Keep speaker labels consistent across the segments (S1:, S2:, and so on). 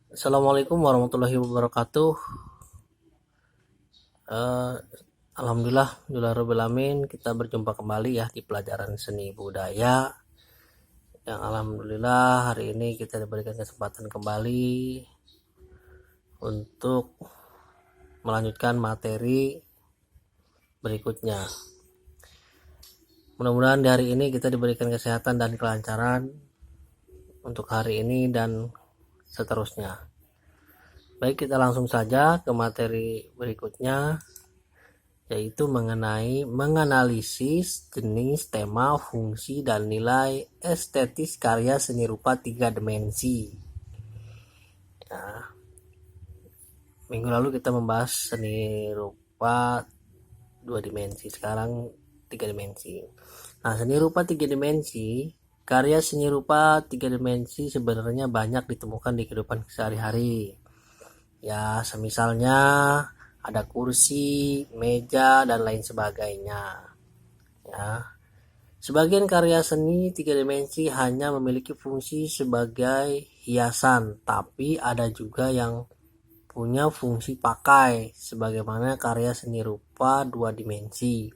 S1: Assalamualaikum warahmatullahi wabarakatuh. Eh, Alhamdulillah, kita berjumpa kembali ya di pelajaran seni budaya. Yang alhamdulillah hari ini kita diberikan kesempatan kembali untuk melanjutkan materi berikutnya. Mudah-mudahan di hari ini kita diberikan kesehatan dan kelancaran untuk hari ini dan seterusnya. Baik, kita langsung saja ke materi berikutnya, yaitu mengenai menganalisis jenis, tema, fungsi, dan nilai estetis karya seni rupa 3 dimensi. Ya, minggu lalu kita membahas seni rupa 2 dimensi, sekarang 3 dimensi. Nah, seni rupa 3 dimensi, karya seni rupa 3 dimensi sebenarnya banyak ditemukan di kehidupan sehari-hari. Ya, semisalnya ada kursi, meja, dan lain sebagainya. Ya. Sebagian karya seni 3 dimensi hanya memiliki fungsi sebagai hiasan, tapi ada juga yang punya fungsi pakai, sebagaimana karya seni rupa 2 dimensi.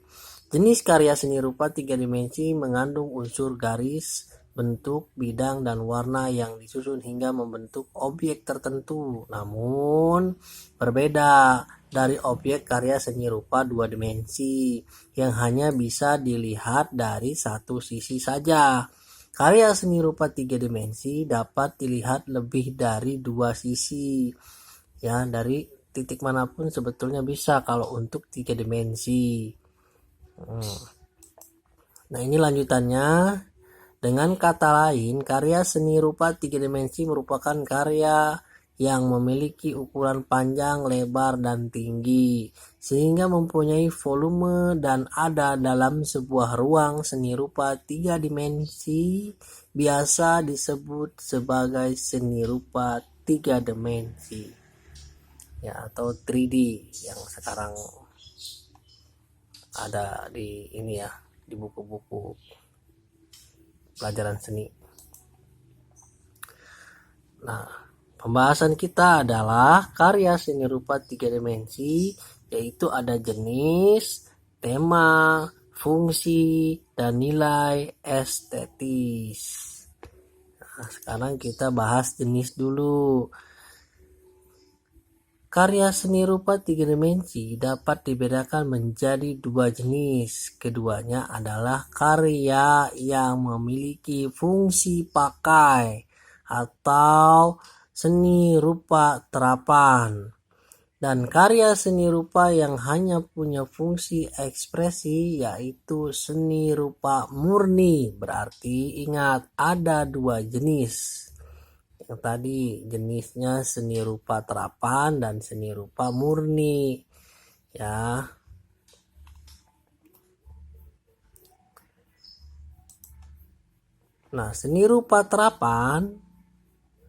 S1: Jenis karya seni rupa 3 dimensi mengandung unsur garis, bentuk, bidang, dan warna yang disusun hingga membentuk objek tertentu, namun berbeda dari objek karya seni rupa 2 dimensi yang hanya bisa dilihat dari satu sisi saja. Karya seni rupa 3 dimensi dapat dilihat lebih dari 2 sisi. Ya, dari titik manapun sebetulnya bisa kalau untuk 3 dimensi. Nah, ini lanjutannya. Dengan kata lain, karya seni rupa 3 dimensi merupakan karya yang memiliki ukuran panjang, lebar, dan tinggi, sehingga mempunyai volume dan ada dalam sebuah ruang. Seni rupa 3 dimensi biasa disebut sebagai seni rupa 3 dimensi, ya, atau 3D yang sekarang ada di ini ya, di buku-buku pelajaran seni. Nah, pembahasan kita adalah karya seni rupa 3 dimensi, yaitu ada jenis, tema, fungsi, dan nilai estetis. Nah, sekarang kita bahas jenis dulu. Karya seni rupa 3 dimensi dapat dibedakan menjadi 2 jenis. Keduanya adalah karya yang memiliki fungsi pakai atau seni rupa terapan, dan karya seni rupa yang hanya punya fungsi ekspresi, yaitu seni rupa murni. Berarti ingat, ada 2 jenis. Yang tadi jenisnya seni rupa terapan dan seni rupa murni, ya. Nah, seni rupa terapan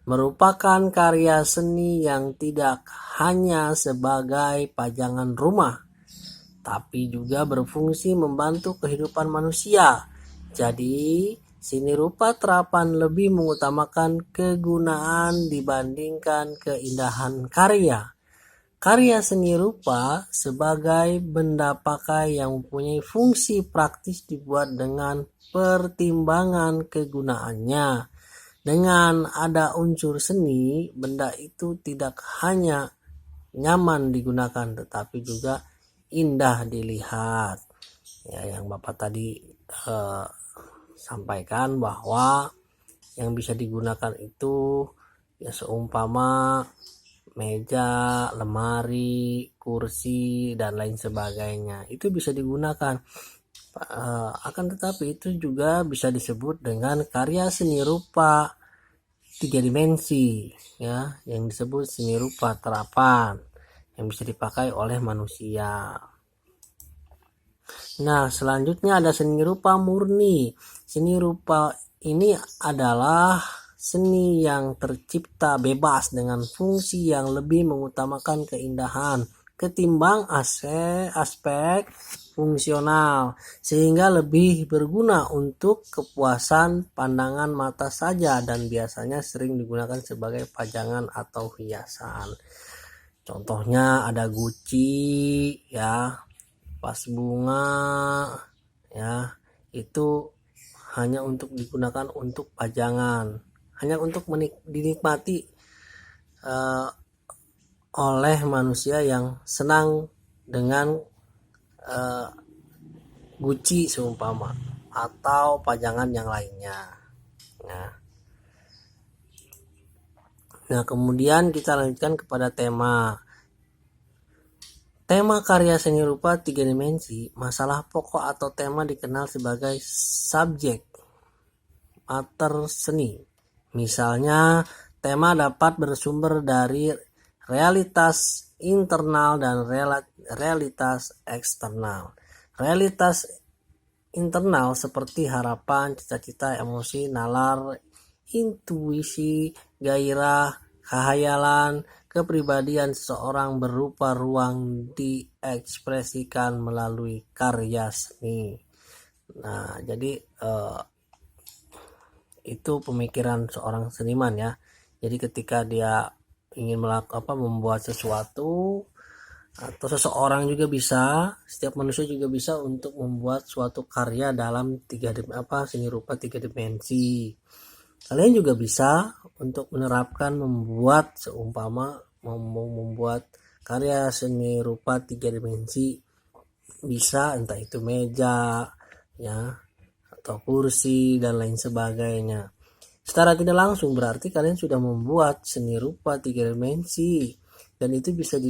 S1: merupakan karya seni yang tidak hanya sebagai pajangan rumah, tapi juga berfungsi membantu kehidupan manusia. Jadi, seni rupa terapan lebih mengutamakan kegunaan dibandingkan keindahan karya. Karya seni rupa sebagai benda pakai yang mempunyai fungsi praktis dibuat dengan pertimbangan kegunaannya. Dengan ada unsur seni, benda itu tidak hanya nyaman digunakan, tetapi juga indah dilihat. Ya, yang Bapak tadi sampaikan bahwa yang bisa digunakan itu ya seumpama meja, lemari, kursi, dan lain sebagainya. Itu bisa digunakan. Akan tetapi itu juga bisa disebut dengan karya seni rupa 3 dimensi, ya, yang disebut seni rupa terapan yang bisa dipakai oleh manusia. Nah, selanjutnya ada seni rupa murni. Seni rupa ini adalah seni yang tercipta bebas dengan fungsi yang lebih mengutamakan keindahan ketimbang aspek fungsional sehingga lebih berguna untuk kepuasan pandangan mata saja dan biasanya sering digunakan sebagai pajangan atau hiasan. Contohnya ada guci ya, vas bunga ya, itu hanya untuk digunakan untuk pajangan, hanya untuk dinikmati oleh manusia yang senang dengan guci seumpama atau pajangan yang lainnya. Nah, kemudian kita lanjutkan kepada tema. Tema karya seni rupa 3 dimensi, masalah pokok atau tema dikenal sebagai subjek mater seni. Misalnya, tema dapat bersumber dari realitas internal dan realitas eksternal. Realitas internal seperti harapan, cita-cita, emosi, nalar, intuisi, gairah, khayalan, kepribadian seseorang berupa ruang diekspresikan melalui karya seni. Nah, jadi itu pemikiran seorang seniman ya. Jadi ketika dia ingin membuat sesuatu, atau seseorang juga bisa, setiap manusia juga bisa untuk membuat suatu karya dalam seni rupa 3 dimensi. Kalian juga bisa untuk menerapkan membuat seumpama membuat karya seni rupa 3 dimensi, bisa entah itu meja ya atau kursi dan lain sebagainya. Secara tidak langsung berarti kalian sudah membuat seni rupa 3 dimensi, dan itu bisa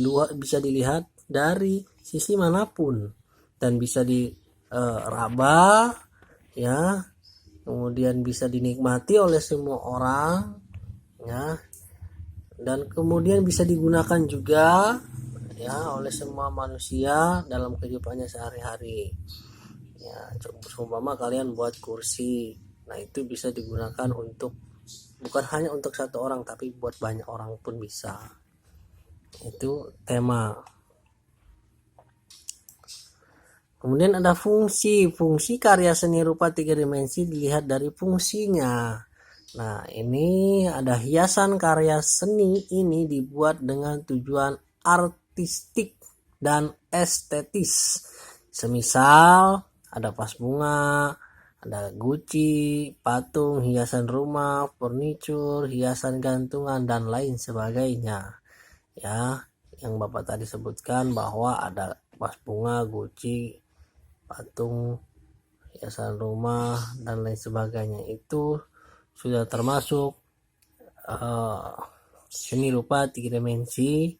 S1: dilihat dari sisi manapun dan bisa diraba ya, kemudian bisa dinikmati oleh semua orang ya, dan kemudian bisa digunakan juga ya oleh semua manusia dalam kehidupannya sehari-hari ya. Seumpama kalian buat kursi, nah itu bisa digunakan untuk bukan hanya untuk satu orang tapi buat banyak orang pun bisa. Itu tema. Kemudian ada fungsi. Fungsi karya seni rupa 3 dimensi dilihat dari fungsinya. Nah, ini ada hiasan karya seni ini dibuat dengan tujuan artistik dan estetis. Semisal ada vas bunga, ada guci, patung, hiasan rumah, furniture, hiasan gantungan dan lain sebagainya. Ya, yang Bapak tadi sebutkan bahwa ada vas bunga, guci, patung, hiasan rumah dan lain sebagainya, itu sudah termasuk seni rupa 3 dimensi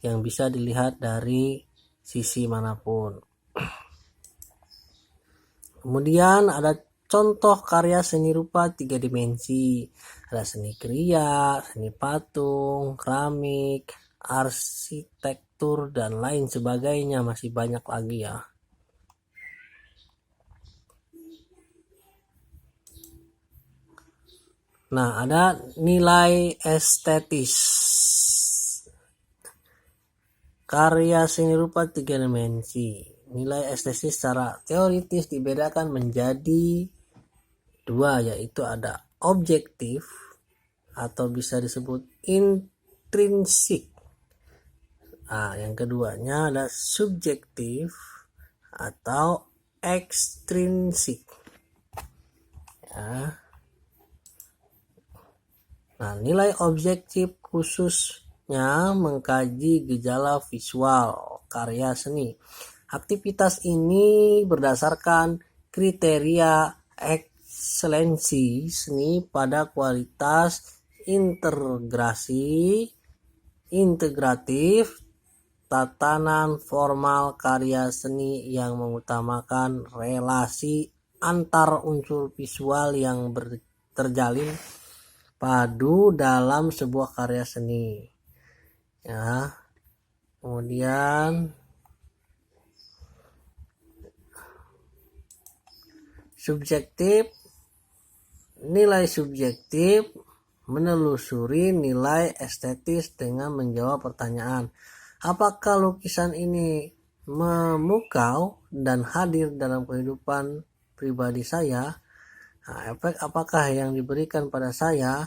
S1: yang bisa dilihat dari sisi manapun. Kemudian ada contoh karya seni rupa 3 dimensi. Ada seni kriya, seni patung, keramik, arsitektur dan lain sebagainya, masih banyak lagi ya. Nah, ada nilai estetis. Karya seni rupa 3 dimensi. Nilai estetis secara teoritis dibedakan menjadi 2, yaitu ada objektif atau bisa disebut intrinsik. Nah, yang keduanya ada subjektif atau ekstrinsik. Ya. Nah, nilai objektif khususnya mengkaji gejala visual karya seni. Aktivitas ini berdasarkan kriteria ekselensi seni pada kualitas integratif, tatanan formal karya seni yang mengutamakan relasi antar unsur visual yang terjalin padu dalam sebuah karya seni ya. Kemudian subjektif, nilai subjektif menelusuri nilai estetis dengan menjawab pertanyaan, apakah lukisan ini memukau dan hadir dalam kehidupan pribadi saya. Nah, efek apakah yang diberikan pada saya?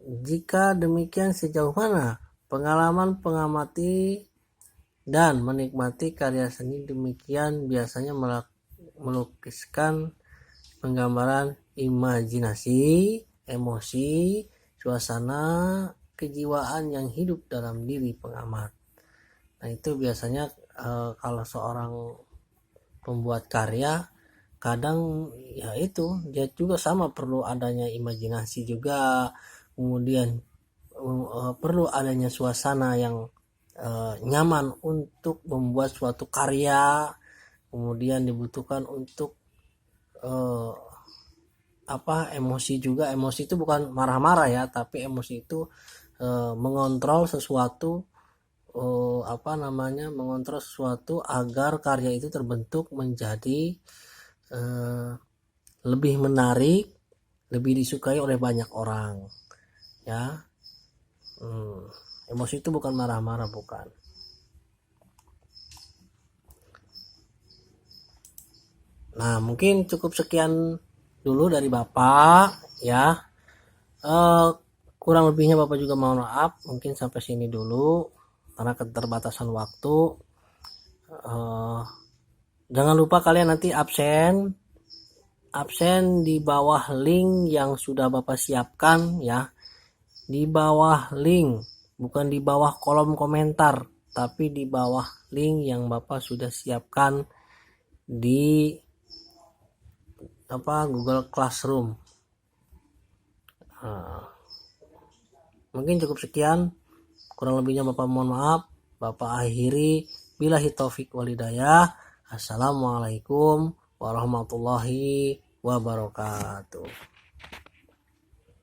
S1: Jika demikian, sejauh mana pengalaman pengamati dan menikmati karya seni demikian biasanya melukiskan penggambaran imajinasi, emosi, suasana, kejiwaan yang hidup dalam diri pengamat. Nah, itu biasanya kalau seorang pembuat karya, kadang ya itu dia juga sama perlu adanya imajinasi juga, kemudian perlu adanya suasana yang nyaman untuk membuat suatu karya, kemudian dibutuhkan untuk emosi juga. Emosi itu bukan marah-marah ya, tapi emosi itu mengontrol sesuatu, mengontrol sesuatu agar karya itu terbentuk menjadi lebih menarik, lebih disukai oleh banyak orang ya. Emosi itu bukan marah-marah, bukan. Nah, mungkin cukup sekian dulu dari Bapak ya. Kurang lebihnya Bapak juga mohon maaf, mungkin sampai sini dulu karena keterbatasan waktu. Jangan lupa kalian nanti absen di bawah link yang sudah Bapak siapkan ya. Di bawah link, bukan di bawah kolom komentar, tapi di bawah link yang Bapak sudah siapkan di Google Classroom. Mungkin cukup sekian, kurang lebihnya Bapak mohon maaf. Bapak akhiri, billahi taufik walhidayah. Assalamualaikum warahmatullahi wabarakatuh.